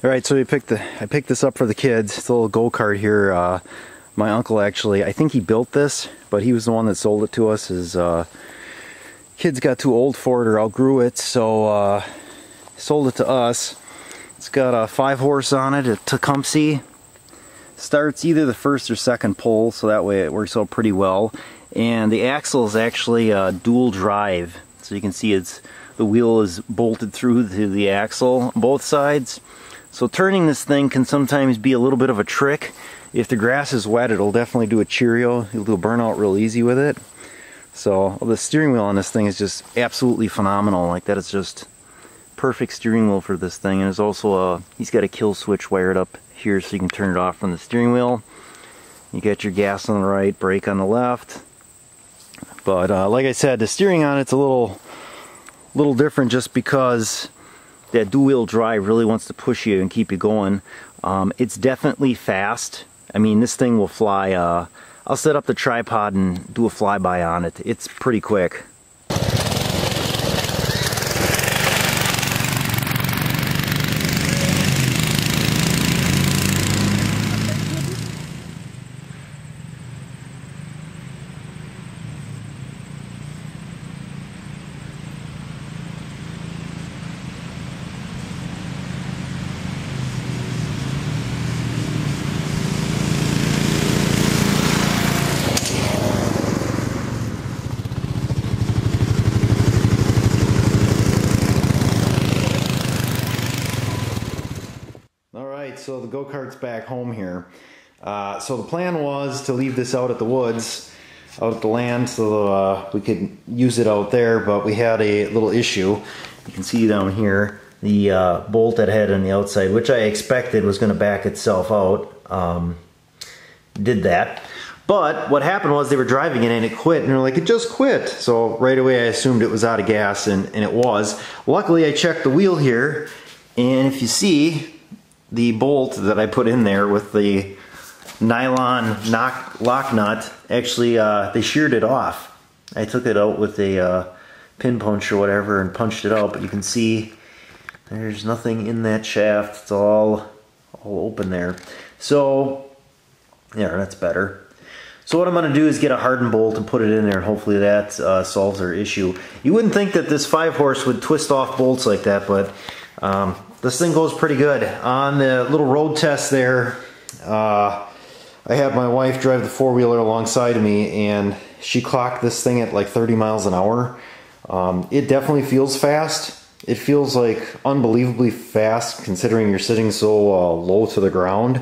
All right, so I picked this up for the kids. It's a little go-kart here. My uncle actually, I think he built this, but he was the one that sold it to us. His kids got too old for it or outgrew it, so sold it to us. It's got a 5-horse on it, a Tecumseh. Starts either the first or second pole, so that way it works out pretty well. And the axle is actually dual drive, so you can see the wheel is bolted through to the axle on both sides. So turning this thing can sometimes be a little bit of a trick. If the grass is wet, it'll definitely do a Cheerio. You'll do a burnout real easy with it. So the steering wheel on this thing is just absolutely phenomenal. Like, that is just perfect steering wheel for this thing. And there's also he's got a kill switch wired up here so you can turn it off from the steering wheel. You got your gas on the right, brake on the left. But like I said, the steering on it's a little different just because that dual-wheel drive really wants to push you and keep you going. It's definitely fast. I mean, this thing will fly. I'll set up the tripod and do a flyby on it. It's pretty quick. So the go-kart's back home here. So the plan was to leave this out at the woods, out at the land, so we could use it out there, but we had a little issue. You can see down here the bolt that had on the outside, which I expected was going to back itself out. Did that. But what happened was they were driving it and it quit, and they're like, it just quit. So right away I assumed it was out of gas, and it was. Luckily I checked the wheel here, and if you see, the bolt that I put in there with the nylon lock nut, actually they sheared it off. I took it out with a pin punch or whatever and punched it out, but you can see there's nothing in that shaft. It's all open there. So yeah, that's better. So what I'm going to do is get a hardened bolt and put it in there, and hopefully that solves our issue. You wouldn't think that this 5-horse would twist off bolts like that, but this thing goes pretty good. On the little road test there, I had my wife drive the 4-wheeler alongside of me, and she clocked this thing at like 30 miles an hour. It definitely feels fast. It feels like unbelievably fast considering you're sitting so low to the ground.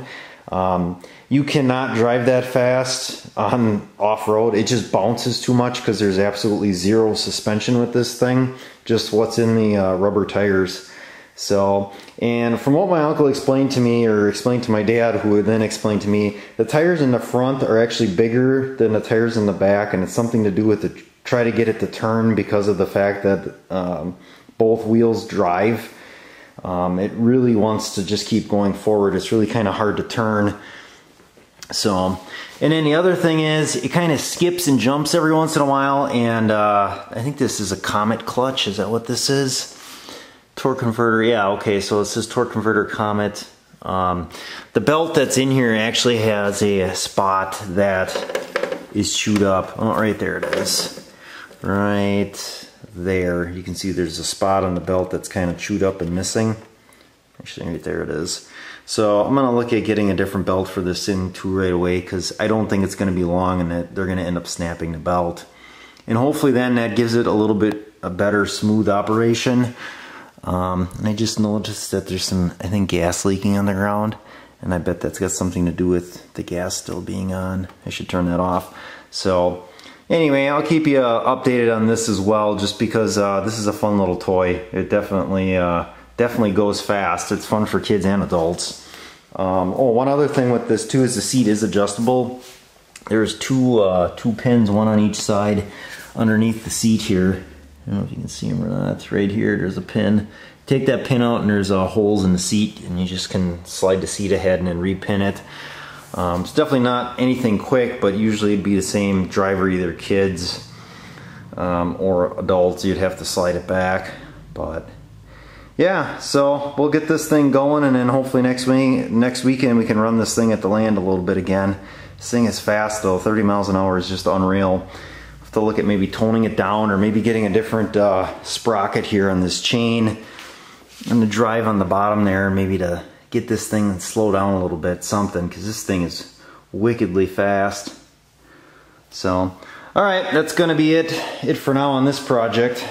You cannot drive that fast on off-road. It just bounces too much because there's absolutely zero suspension with this thing. Just what's in the rubber tires. So, and from what my uncle explained to me, or explained to my dad, who would then explain to me, the tires in the front are actually bigger than the tires in the back, and it's something to do with the, try to get it to turn because of the fact that both wheels drive. It really wants to just keep going forward. It's really kind of hard to turn. So, and then the other thing is, it kind of skips and jumps every once in a while, and I think this is a Comet clutch. Is that what this is? Torque converter, yeah, okay, so it says torque converter Comet. The belt that's in here actually has a spot that is chewed up. Oh, right there it is. Right there. You can see there's a spot on the belt that's kind of chewed up and missing. Actually, right there it is. So I'm going to look at getting a different belt for this thing too right away, because I don't think it's going to be long and that they're going to end up snapping the belt. And hopefully then that gives it a little bit a better smooth operation. And I just noticed that there's some, I think, gas leaking on the ground, and I bet that's got something to do with the gas still being on. I should turn that off. So anyway, I'll keep you updated on this as well, just because this is a fun little toy. It definitely goes fast. It's fun for kids and adults. Oh, one other thing with this too is the seat is adjustable. There's two pins, one on each side underneath the seat here. I don't know if you can see them or not. It's right here. There's a pin. Take that pin out and there's holes in the seat, and you just can slide the seat ahead and then repin it. It's definitely not anything quick, but usually it'd be the same driver, either kids or adults. You'd have to slide it back, but yeah, so we'll get this thing going, and then hopefully next weekend we can run this thing at the land a little bit again. This thing is fast though. 30 miles an hour is just unreal. Have to look at maybe toning it down, or maybe getting a different sprocket here on this chain and the drive on the bottom there, maybe to get this thing and slow down a little bit, something, because this thing is wickedly fast. So, alright, that's gonna be it for now on this project.